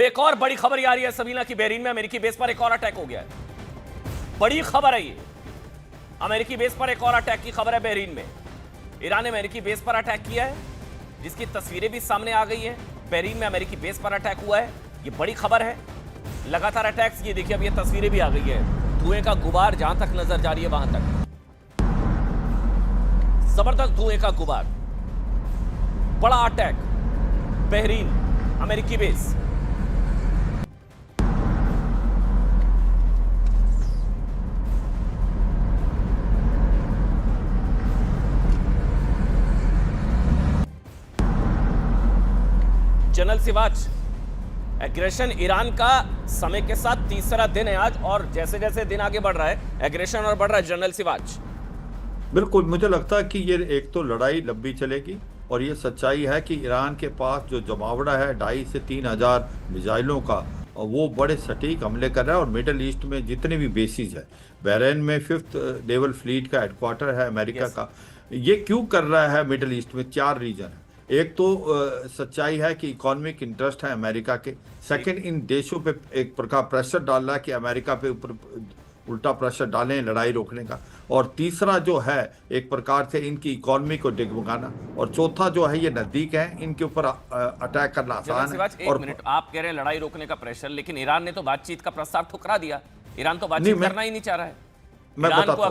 एक और बड़ी खबर आ रही है सबीना की, बहरीन में अमेरिकी बेस पर एक और अटैक हो गया है। बड़ी खबर है ये, अमेरिकी बेस पर एक और अटैक की खबर है बहरीन में। ईरान ने अमेरिकी बेस पर अटैक किया है, जिसकी तस्वीरें भी सामने आ गई हैं। बहरीन में अमेरिकी बेस पर अटैक हुआ है, ये बड़ी खबर है। लगातार अटैक्स, ये देखिए अब ये तस्वीरें भी आ गई है। धुएं का गुबार जहां तक नजर जा रही है वहां तक जबरदस्त धुएं का गुबार। बड़ा अटैक बहरीन अमेरिकी base. General Siwach, aggression Iran का समय के साथ तीसरा दिन है आज, और जैसे जैसे दिन आगे बढ़ रहा है एग्रेशन और बढ़ रहा है। जनरल सिवाच, बिल्कुल, मुझे लगता है कि ये एक तो लड़ाई लंबी चलेगी, और ये सच्चाई है कि ईरान के पास जो जमावड़ा है 2,500 से 3,000 मिसाइलों का, और वो बड़े सटीक हमले कर रहा है। और मिडल ईस्ट में जितने भी बेसिस है, बहरीन में 5th नेवल फ्लीट का हेडक्वार्टर है अमेरिका का। ये क्यों कर रहा है मिडल ईस्ट में? 4 रीजन है। एक तो सच्चाई है कि इकोनॉमिक इंटरेस्ट है अमेरिका के। सेकंड, इन देशों पे एक प्रकार प्रेशर डाल रहा है कि अमेरिका पे ऊपर उल्टा प्रेशर डालें लड़ाई रोकने का। और तीसरा जो है एक प्रकार से इनकी इकोनॉमी को डिगमगाना। और चौथा जो है ये नजदीक है, इनके ऊपर अटैक करना आसान है। एक मिनट, आप कह रहे हैं लड़ाई रोकने का प्रेशर, लेकिन ईरान ने तो बातचीत का प्रस्ताव ठुकरा दिया। ईरान तो बातचीत करना ही नहीं चाह रहा है। ईरान को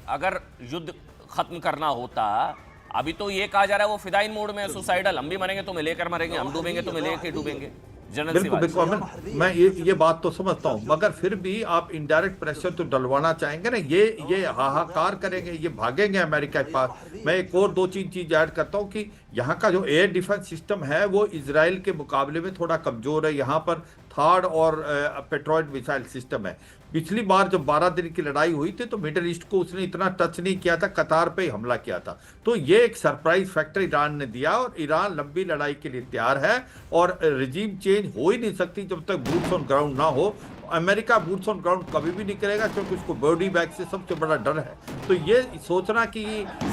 अगर युद्ध खत्म करना होता, अभी तो ये कहा जा रहा है वो फिदाइन मोड में है, सुसाइडल, हम भी मरेंगे तुम्हें लेकर मरेंगे, हम डूबेंगे तुम्हें लेकर डूबेंगे। बिल्कुल बिल्कुल, मैं ये बात तो समझता हूँ, मगर फिर भी आप इनडायरेक्ट प्रेशर तो डलवाना चाहेंगे ना। ये हाहाकार करेंगे, ये भागेंगे अमेरिका के पास। मैं एक और 2-3 चीज ऐड करता हूँ कि यहाँ का जो एयर डिफेंस सिस्टम है वो इजराइल के मुकाबले में थोड़ा कमजोर है। यहाँ पर थार्ड और पेट्रोइड मिसाइल सिस्टम है। पिछली बार जब 12 दिन की लड़ाई हुई थी तो मिडिल ईस्ट को उसने इतना टच नहीं किया था, कतार पे ही हमला किया था। तो ये एक सरप्राइज फैक्टर ईरान ने दिया, और ईरान लंबी लड़ाई के लिए तैयार है। और रिजीम चेंज हो ही नहीं सकती जब तक बूट्स ऑन ग्राउंड ना हो। अमेरिका बूट्स ऑन ग्राउंड कभी भी नहीं करेगा, क्योंकि उसको बॉडी बैग से सबसे बड़ा डर है। तो ये सोचना कि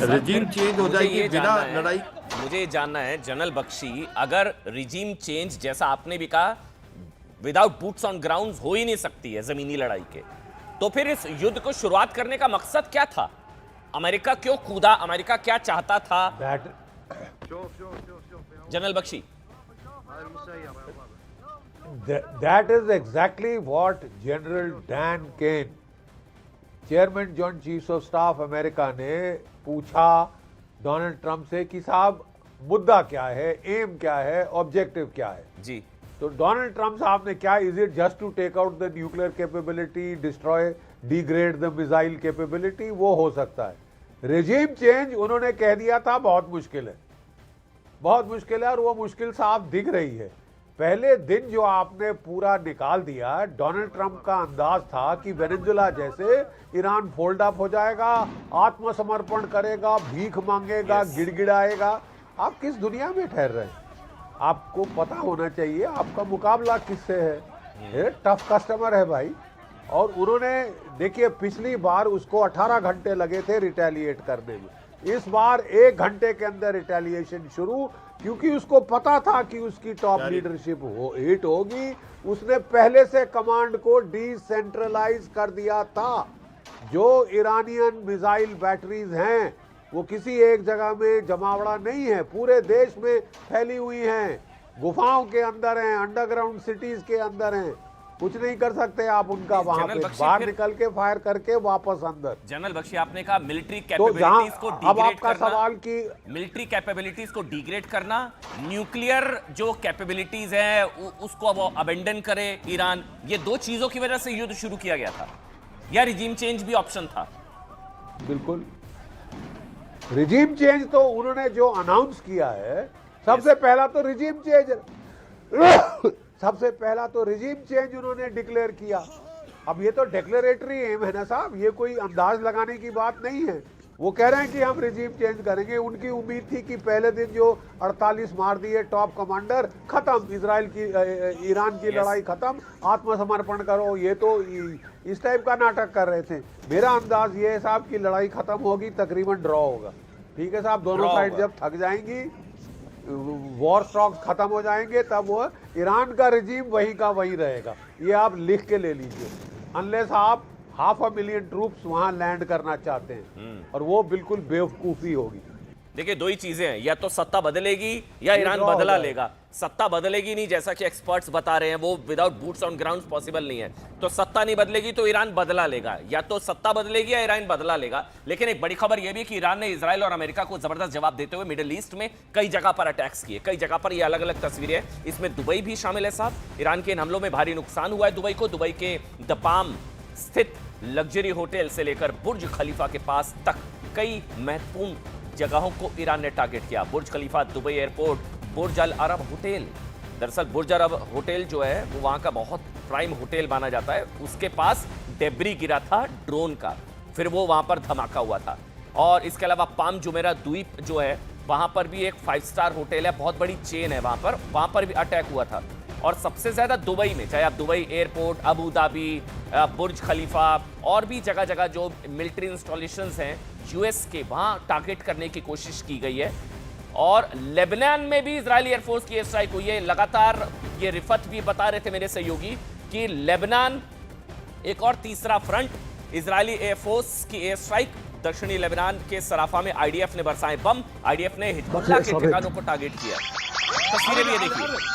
रिजीम चेंज हो जाएगी बिना लड़ाई। मुझे ये जानना है जनरल बख्शी, अगर रिजीम चेंज जैसा आपने भी कहा विदाउट बूट्स ऑन ग्राउंड हो ही नहीं सकती है जमीनी लड़ाई के, तो फिर इस युद्ध को शुरुआत करने का मकसद क्या था? अमेरिका क्यों कूदा? अमेरिका क्या चाहता था? General Bakshi, that is exactly what General Dan Kane, chairman joint chiefs of staff America ने पूछा डोनाल्ड ट्रंप से कि साहब मुद्दा क्या है, एम क्या है, ऑब्जेक्टिव क्या है जी। तो डोनाल्ड ट्रंप साहब ने क्या, is it just to take out the nuclear capability, destroy degrade the missile capability? वो हो सकता है। रेजिम चेंज उन्होंने कह दिया था बहुत मुश्किल है, बहुत मुश्किल है, और वो मुश्किल साफ दिख रही है। पहले दिन जो आपने पूरा निकाल दिया, डोनाल्ड ट्रंप का अंदाज था कि वेनेजुला जैसे ईरान फोल्ड अप हो जाएगा, आत्मसमर्पण करेगा, भीख मांगेगा, गिड़गिड़ाएगा। आप किस दुनिया में ठहर रहे हैं? आपको पता होना चाहिए आपका मुकाबला किससे है। ये टफ कस्टमर है भाई। और उन्होंने देखिए पिछली बार उसको 18 घंटे लगे थे रिटेलिएट करने में, इस बार 1 घंटे के अंदर रिटेलिएशन शुरू, क्योंकि उसको पता था कि उसकी टॉप लीडरशिप हिट होगी। उसने पहले से कमांड को डिसेंट्रलाइज कर दिया था। जो ईरानियन मिसाइल बैटरीज हैं वो किसी एक जगह में जमावड़ा नहीं है, पूरे देश में फैली हुई हैं, गुफाओं के अंदर हैं, अंडरग्राउंड सिटीज के अंदर हैं। कुछ नहीं कर सकते आप उनका, वहां पे बाहर निकल के फायर करके वापस अंदर। जनरल बख्शी, आपने कहा मिलिट्री कैपेबिलिटीज को अब आपका सवाल कि मिलिट्री कैपेबिलिटीज को डिग्रेड करना, न्यूक्लियर जो कैपेबिलिटीज है उसको वो अबेंडन करे ईरान, ये 2 चीजों की वजह से युद्ध शुरू किया गया था, या रिजीम चेंज भी ऑप्शन था? बिल्कुल, रिजीम चेंज तो उन्होंने जो अनाउंस किया है, सबसे पहला तो रिजीम चेंज सबसे पहला तो रिजीम चेंज उन्होंने डिक्लेयर किया। अब ये तो डिक्लेरेटरी एम है ना साहब, ये कोई अंदाज लगाने की बात नहीं है। वो कह रहे हैं कि हम रिजीम चेंज करेंगे। उनकी उम्मीद थी कि पहले दिन जो 48 मार दिए टॉप कमांडर, खत्म, इजराइल की ईरान की लड़ाई खत्म, आत्मसमर्पण करो। ये तो इस टाइप का नाटक कर रहे थे। मेरा अंदाज ये है साहब कि लड़ाई खत्म होगी, तकरीबन ड्रॉ होगा। ठीक है साहब, दोनों साइड जब थक जाएंगी वॉर स्टॉक्स खत्म हो जाएंगे तब वो ईरान का रिजीम वहीं का वहीं रहेगा। ये आप लिख के ले लीजिए, अनलेस आप 500,000 ट्रूप्स वहां लैंड करना चाहते हैं, और वो बिल्कुल बेवकूफ़ी होगी। देखिए दो ही चीजें हैं, या तो सत्ता बदलेगी या ईरान बदला लेगा। सत्ता बदलेगी नहीं, जैसा कि एक्सपर्ट्स बता रहे हैं, वो without boots on ground possible नहीं है। तो सत्ता नहीं बदलेगी तो ईरान बदला लेगा, या तो सत्ता बदलेगी या ईरान बदला लेगा। लेकिन एक बड़ी खबर यह भी है कि ईरान ने इजराइल और अमेरिका को जबरदस्त जवाब देते हुए मिडिल ईस्ट में कई जगह पर अटैक्स किए। कई जगह पर ये अलग अलग तस्वीरें हैं, इसमें दुबई भी शामिल है साहब। ईरान के इन हमलों में भारी नुकसान हुआ है दुबई को। दुबई के द पाम स्थित लग्जरी होटल से लेकर बुर्ज खलीफा के पास तक कई महत्वपूर्ण जगहों को ईरान ने टारगेट किया। बुर्ज खलीफा, दुबई एयरपोर्ट, बुर्ज अल अरब होटल। दरअसल बुर्ज अरब होटल जो है वो वहां का बहुत प्राइम होटल माना जाता है। उसके पास डेब्री गिरा था ड्रोन का, फिर वो वहां पर धमाका हुआ था। और इसके अलावा पाम जुमेरा द्वीप जो है वहां पर भी एक 5 स्टार होटल है, बहुत बड़ी चेन है वहां पर भी अटैक हुआ था। और सबसे ज्यादा दुबई में, चाहे आप दुबई एयरपोर्ट, अबू धाबी, बुर्ज खलीफा और भी जगह जगह जो मिलिट्री इंस्टॉलेशंस हैं यूएस के, वहां टारगेट करने की कोशिश की गई है। और लेबनान में भी इजरायली एयरफोर्स की एयर स्ट्राइक हुई है लगातार। ये रिफत भी बता रहे थे मेरे सहयोगी कि लेबनान एक और तीसरा फ्रंट, इजरायली एयरफोर्स की एयर स्ट्राइक। दक्षिणी लेबनान के सराफा में आईडीएफ ने बरसाए बम। आईडीएफ ने हिजबुल्लाह के ठिकानों को टारगेट किया। तस्वीरें भी ये देखिए।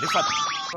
रिफत,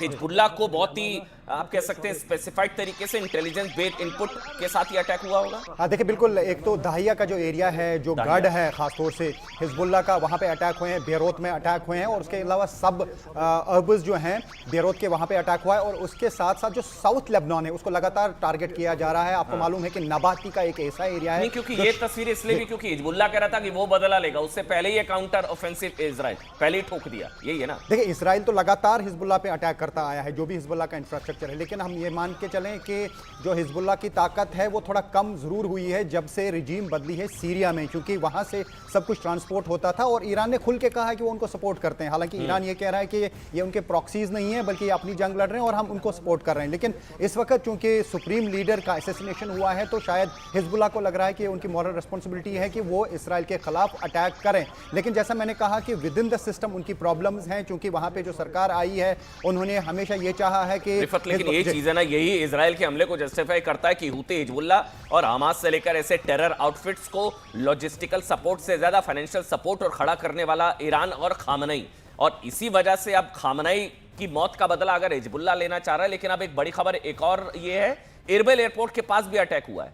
हिजबुल्लाह को बहुत ही आप कह सकते हैं स्पेसिफाइड तरीके से इंटेलिजेंस बेस्ड इनपुट के साथ ही अटैक हुआ होगा। हाँ देखिए बिल्कुल, एक तो दाहिया का जो एरिया है, जो गढ़ है खासतौर से हिजबुल्लाह का, वहाँ पे अटैक हुए हैं। बेरोत में अटैक हुए हैं और उसके अलावा सब अर्ब्स जो हैं बेरोत के वहाँ पे अटैक हुआ है। और उसके साथ साथ जो साउथ लेबनान है उसको लगातार टारगेट किया जा रहा है। आपको मालूम है कि नबाती का एक ऐसा एरिया है। नहीं, क्योंकि ये तस्वीर इसलिए भी क्योंकि हिजबुल्लाह कह रहा था कि वो बदला लेगा, उससे पहले ही काउंटर ऑफेंसिव इजराइल पहले ही ठोक दिया, यही है ना। देखिए इसराइल तो लगातार हिजबुल्लाह पे अटैक करता आया है, जो भी हिजबुल्लाह का इंफ्रास्ट्रक्चर है। लेकिन हम ये मान के चलें कि जो हिजबुल्लाह की ताकत है वो थोड़ा कम जरूर हुई है जब से रिजीम बदली है सीरिया में, क्योंकि वहां से सब कुछ ट्रांसपोर्ट होता था। और ईरान ने खुल के कहा है कि वो उनको सपोर्ट करते हैं। हालांकि ईरान ये कह रहा है कि ये उनके प्रॉक्सीज नहीं है बल्कि ये अपनी जंग लड़ रहे हैं और हम उनको सपोर्ट कर रहे हैं। लेकिन इस वक्त चूंकि सुप्रीम लीडर का असैसिनेशन हुआ है तो शायद हिजबुल्लाह को लग रहा है कि उनकी मॉरल रिस्पॉन्सिबिलिटी है कि वो इसराइल के खिलाफ अटैक करें। लेकिन जैसा मैंने कहा कि विद इन द सिस्टम उनकी प्रॉब्लम्स हैं, क्योंकि वहां पे जो सरकार आई है उन्होंने हमेशा ये चाहा है कि लेकिन ये चीज है ना, यही इजराइल के हमले को जस्टिफाई करता है कि हूती, हिजबुल्लाह और हमास से लेकर ऐसे टेरर आउटफिट्स को लॉजिस्टिकल सपोर्ट से ज्यादा फाइनेंशियल सपोर्ट और खड़ा करने वाला ईरान और खामनई। और इसी वजह से अब खामनई की मौत का बदला अगर हिजबुल्लाह लेना चाह रहा है। लेकिन अब एक बड़ी खबर एक और ये है, एरबिल एयरपोर्ट के पास भी अटैक हुआ है।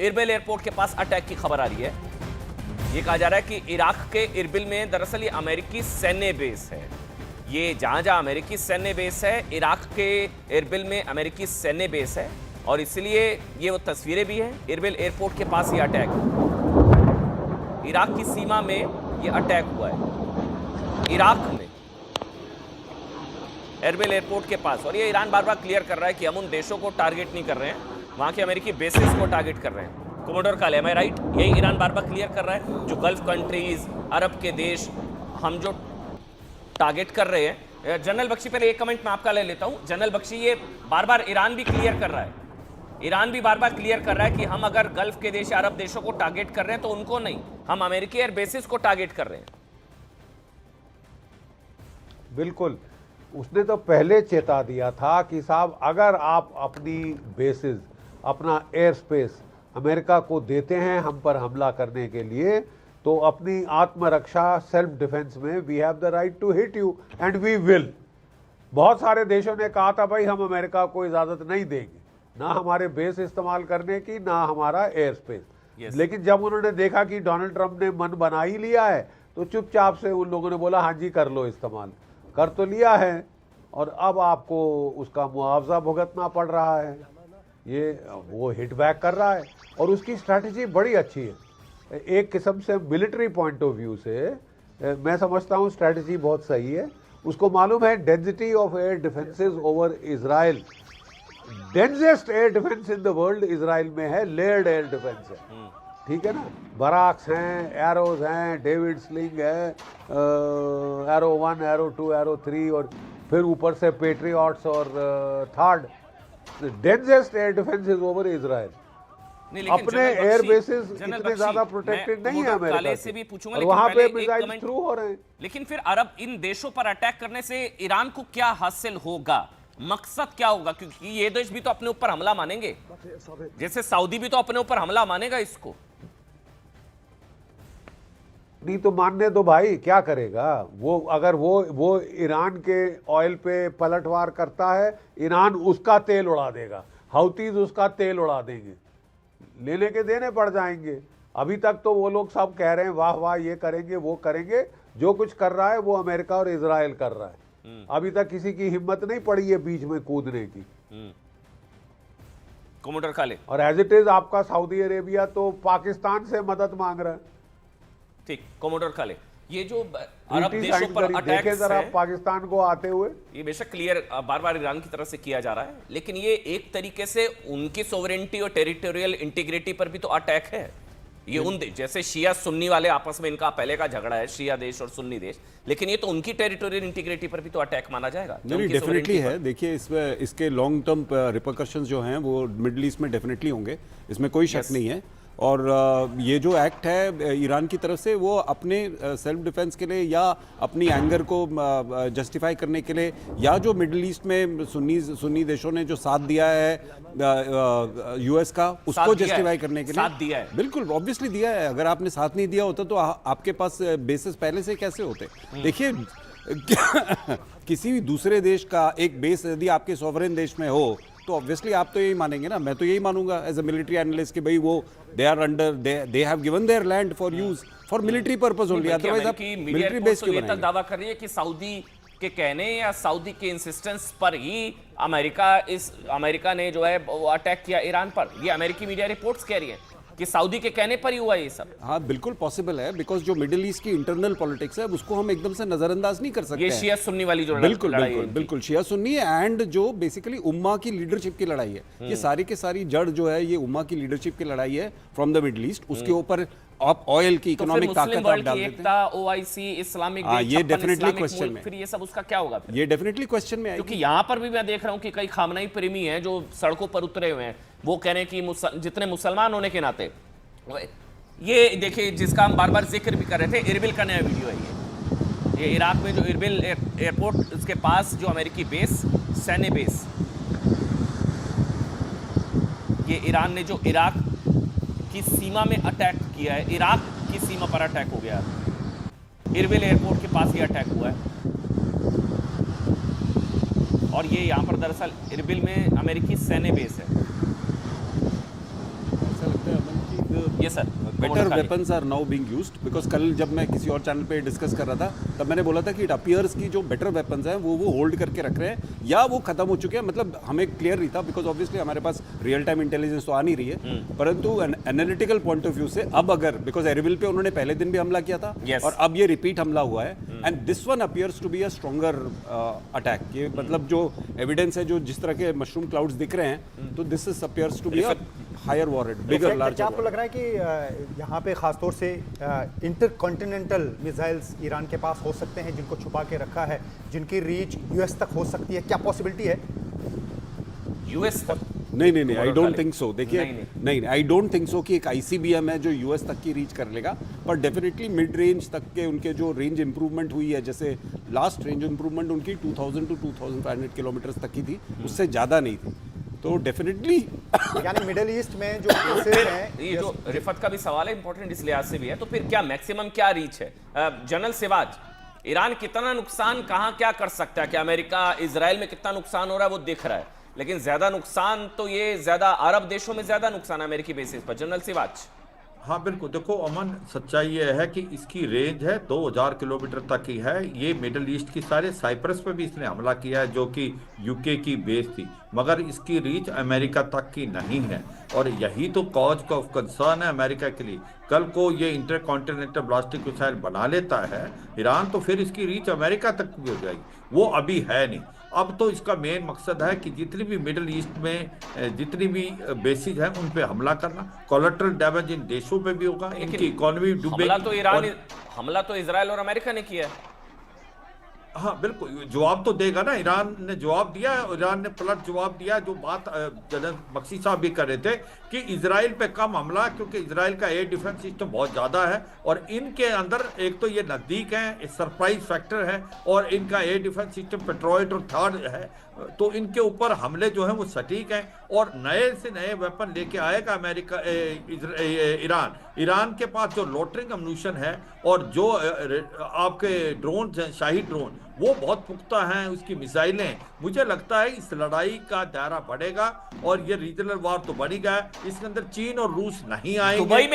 एरबिल एयरपोर्ट के पास अटैक की खबर आ रही है। ये कहा जा रहा है कि इराक के एरबिल में दरअसल ये अमेरिकी सैन्य बेस है। ये जहां जहां अमेरिकी सैन्य बेस है, इराक के एरबिल में अमेरिकी सैन्य बेस है और इसलिए ये वो तस्वीरें भी हैं। एरबिल एयरपोर्ट के पास ये अटैक, इराक की सीमा में ये अटैक हुआ है, इराक में एरबिल एयरपोर्ट के पास। और ये ईरान बार बार क्लियर कर रहा है कि हम उन देशों को टारगेट नहीं कर रहे हैं, वहां के अमेरिकी बेसिस को टारगेट कर रहे हैं। कोमोडोर काले, एम आई राइट? यही ईरान बार बार क्लियर कर रहा है, जो गल्फ कंट्रीज, अरब के देश हम जो टारगेट कर रहे हैं। जनरल बख्शी, पहले एक कमेंट मैं आपका ले लेता हूं। जनरल बख्शी, ये बार बार ईरान भी क्लियर कर रहा है, ईरान भी बार बार क्लियर कर रहा है कि हम अगर गल्फ के देश, अरब देशों को टारगेट कर रहे हैं तो उनको नहीं, हम अमेरिकी एयर बेसिस को टारगेट कर रहे हैं। बिल्कुल, उसने तो पहले चेता दिया था कि साहब अगर आप अपनी बेसिस, अपना एयर स्पेस अमेरिका को देते हैं हम पर हमला करने के लिए, तो अपनी आत्मरक्षा, सेल्फ डिफेंस में we have the right to hit you and we will. बहुत सारे देशों ने कहा था भाई हम अमेरिका को इजाज़त नहीं देंगे, ना हमारे बेस इस्तेमाल करने की, ना हमारा एयर स्पेस। लेकिन जब उन्होंने देखा कि डोनाल्ड ट्रंप ने मन बना ही लिया है तो चुपचाप से उन लोगों ने बोला हाँ जी कर लो, इस्तेमाल कर तो लिया है और अब आपको उसका मुआवजा भुगतना पड़ रहा है। ये वो हिट बैक कर रहा है और उसकी स्ट्रैटेजी बड़ी अच्छी है। एक किस्म से मिलिट्री पॉइंट ऑफ व्यू से मैं समझता हूँ स्ट्रैटेजी बहुत सही है उसको मालूम है density of air defences over Israel, densest air defence in the world Israel में है, लेयर्ड एयर डिफेंस है, ठीक है ना। बराक्स हैं, एरोज हैं, डेविड स्लिंग है, एरो 1, एरो 2, एरो 3 और फिर ऊपर से पेट्रियट्स और third. Densest air defence is over Israel. नहीं, लेकिन अपने general air Bakshi- basis general इतने बख्शी, ज्यादा मैं प्रोटेक्टेड नहीं है कोमोडोर काले अमेरिका से भी पूछूंगा, और लेकिन वहां पहले पे एक मिसाइल कमेंट- थ्रू हो रहे हैं। लेकिन फिर अरब इन देशों पर अटैक करने से ईरान को क्या हासिल होगा, मकसद क्या होगा? क्योंकि ये देश भी तो अपने ऊपर हमला मानेंगे, जैसे सऊदी भी तो अपने ऊपर हमला मानेगा इसको। नहीं तो मानने दो भाई, क्या करेगा वो? अगर वो ईरान के ऑयल पे पलटवार करता है, ईरान उसका तेल उड़ा देगा, हाउतीज उसका तेल उड़ा देंगे, लेने के देने पड़ जाएंगे। अभी तक तो वो लोग सब कह रहे हैं वाह वाह ये करेंगे वो करेंगे, जो कुछ कर रहा है वो अमेरिका और इजराइल कर रहा है। अभी तक किसी की हिम्मत नहीं पड़ी है बीच में कूदने की। कोमोडोर काले, और एज इट इज आपका सऊदी अरेबिया तो पाकिस्तान से मदद मांग रहा है। ठीक, कोमोडोर काले, ये जो अरब ट्रीटी देशों साइन पर करी, देखे अटैक्स जरा हैं, पाकिस्तान को आते हुए। ये बेशक क्लियर बार बार ईरान की तरफ से किया जा रहा है, लेकिन ये एक तरीके से उनकी सोवरेनिटी और टेरिटोरियल इंटीग्रिटी पर भी तो अटैक है। ये उन जैसे शिया सुन्नी वाले आपस में इनका पहले का झगड़ा है, शिया देश और सुन्नी देश, लेकिन ये तो उनकी टेरिटोरियल इंटीग्रिटी पर भी तो अटैक माना जाएगा। नहीं, डेफिनेटली है। देखिए, इसमें इसके लॉन्ग टर्म रिपरकशंस जो हैं वो मिडिल ईस्ट में डेफिनेटली होंगे, इसमें कोई शक नहीं है। और ये जो एक्ट है ईरान की तरफ से, वो अपने सेल्फ डिफेंस के लिए या अपनी एंगर को जस्टिफाई करने के लिए, या जो मिडिल ईस्ट में सुन्नी देशों ने जो साथ दिया है यूएस का, उसको जस्टिफाई करने के लिए साथ दिया है। बिल्कुल ऑब्वियसली दिया है। अगर आपने साथ नहीं दिया होता तो आपके पास बेसिस पहले से कैसे होते? देखिए किसी भी दूसरे देश का एक बेस यदि आपके सॉवरेन देश में हो तो ऑब्वियसली आप तो यही मानेंगे ना। मैं तो यही मानूंगा एज अ मिलिट्री एनालिस्ट कि भाई वो they are under, they have given their land for use for military purpose only, otherwise आप मिलिट्री बेस तो क्यों ये तक बनाएंगे? दावा कर रही है कि सऊदी के कहने या सऊदी के इंसिस्टेंस पर ही अमेरिका ने जो है वो अटैक किया ईरान पर। ये अमेरिकी मीडिया रिपोर्ट्स कह रही है कि सऊदी के कहने पर ही हुआ ये सब। हाँ बिल्कुल पॉसिबल है, बिकॉज जो मिडिल ईस्ट की इंटरनल पॉलिटिक्स है उसको हम एकदम से नजरअंदाज नहीं कर सकते। ये शिया सुन्नी वाली जो बिल्कुल लड़ाई बिल्कुल है बिल्कुल शिया सुन्नी एंड जो बेसिकली उम्मा की लीडरशिप की लड़ाई है। ये सारी के सारी जड़ जो है ये उम्मा की लीडरशिप की लड़ाई है फ्रॉम द मिडिल ईस्ट। उसके ऊपर आप ऑयल की इकोनॉमिक ताकत आप डाल देते एकता, ओआईसी, इस्लामिक हैं। ये 56 डेफिनेटली इस्लामिक क्वेश्चन मुल्क, में, फिर ये सब उसका क्या होगा फिर? ये डेफिनेटली क्वेश्चन में आएगी। क्योंकि यहाँ पर भी मैं देख रहा हूँ कि कई खामनाई प्रेमी हैं जो सड़कों पर उतरे हुए हैं। वो कह रहे हैं कि जितने मुसलमान होने के नाते, ये देखिए जिसका हम बार बार जिक्र भी कर रहे थे, इरबिल का नया वीडियो है ये इराक में जो इरबिल एयरपोर्ट, उसके पास जो अमेरिकी बेस, सैन्य बेस, ये ईरान ने जो इराक की सीमा में अटैक किया है, इराक की सीमा पर अटैक हो गया। इरबिल एयरपोर्ट के पास ये अटैक हुआ है और ये यहाँ पर दरअसल इरबिल में अमेरिकी सैन्य बेस है। ऐसा लगता है अमन कि ये sir better weapons are now being used, because कल जब मैं किसी और चैनल पे डिस्कस कर रहा था तब मैंने बोला था कि इट अपीयर्स की जो बेटर वेपन्स हैं वो होल्ड करके रख रहे हैं या वो खत्म हो चुके हैं। मतलब हमें क्लियर नहीं था बिकॉज ऑब्वियसली हमारे पास रियल टाइम इंटेलिजेंस तो आ नहीं रही है, परंतु एनालिटिकल पॉइंट ऑफ व्यू से अब अगर, बिकॉज एरबिल पे उन्होंने पहले दिन भी हमला किया था और अब ये रिपीट हमला हुआ है and this one appears to be a stronger attack. ये मतलब जो एविडेंस है, जो जिस तरह के मशरूम क्लाउड्स दिख रहे हैं, तो this is appears to be a higher ward, bigger larger. क्या आपको लग रहा है कि यहाँ पे खासतौर से इंटरकॉन्टिनेंटल मिसाइल्स ईरान के पास हो सकते हैं जिनको छुपा के रखा है, जिनकी रीच यूएस तक हो सकती है? क्या पॉसिबिलिटी है यूएस तक? नहीं, आई डोंट थिंक सो। देखिए नहीं, आई डोंट थिंक सो कि एक आईसीबीएम है जो यूएस तक की रीच कर लेगा, पर डेफिनेटली मिड रेंज तक के उनके जो रेंज इंप्रूवमेंट हुई है, जैसे लास्ट रेंज इंप्रूवमेंट उनकी 2000 to 2500 किलोमीटर तक की थी, उससे ज़्यादा नहीं थी। तो डेफिनेटली यानी मिडिल ईस्ट में जो केसेस हैं, ये जो रिफत का भी सवाल है इंपॉर्टेंट इस लिहाज से भी है, तो फिर क्या मैक्सिमम क्या रीच है? जनरल सिवाज, ईरान कितना नुकसान कहाँ क्या कर सकता है? कि अमेरिका इजराइल में कितना नुकसान हो रहा है वो दिख रहा है, लेकिन ज्यादा नुकसान तो ये ज्यादा अरब देशों में ज्यादा नुकसान है अमेरिकी बेसिस पर। जनरल सिवाज, हाँ बिल्कुल, देखो अमन, सच्चाई ये है कि इसकी रेंज है 2000 किलोमीटर तक की है। ये मिडल ईस्ट की सारे, साइप्रस पे भी इसने हमला किया है जो कि यूके की बेस थी, मगर इसकी रीच अमेरिका तक की नहीं है। और यही तो कॉज ऑफ कंसर्न है अमेरिका के लिए। कल को ये इंटरकॉन्टिनेंटल बैलिस्टिक मिसाइल बना लेता है ईरान, तो फिर इसकी रीच अमेरिका तक भी हो जाएगी, वो अभी है नहीं। अब तो इसका मेन मकसद है कि जितनी भी मिडिल ईस्ट में जितनी भी बेसिस हैं उन पे हमला करना, कोलेटरल डैमेज इन देशों पे भी होगा, इनकी इकोनॉमी डूबेगी। हमला तो इजराइल और अमेरिका ने किया है। हाँ बिल्कुल, जवाब तो देगा ना। ईरान ने जवाब दिया है, ईरान ने पलट जवाब दिया। जो बात जनरल बख्शी साहब भी कर रहे थे कि इजराइल पे कम हमला, क्योंकि इजराइल का एयर डिफेंस सिस्टम बहुत ज़्यादा है और इनके अंदर एक तो ये नज़दीक है, सरप्राइज फैक्टर है, और इनका एयर डिफेंस सिस्टम पेट्रोइड और थर्ड है, तो इनके ऊपर हमले जो हैं वो सटीक हैं। और नए से नए वेपन लेके आएगा अमेरिका, ईरान के पास जो लोटरिंग अम्यूनिशन है और जो आपके ड्रोन हैं, शाही ड्रोन, वो बहुत पुख्ता हैं, उसकी मिसाइलें। मुझे लगता है इस लड़ाई का दायरा बढ़ेगा और ये रीजनल वार तो बढ़ ही गया है, इसके अंदर चीन और रूस नहीं आएंगे। दुबई में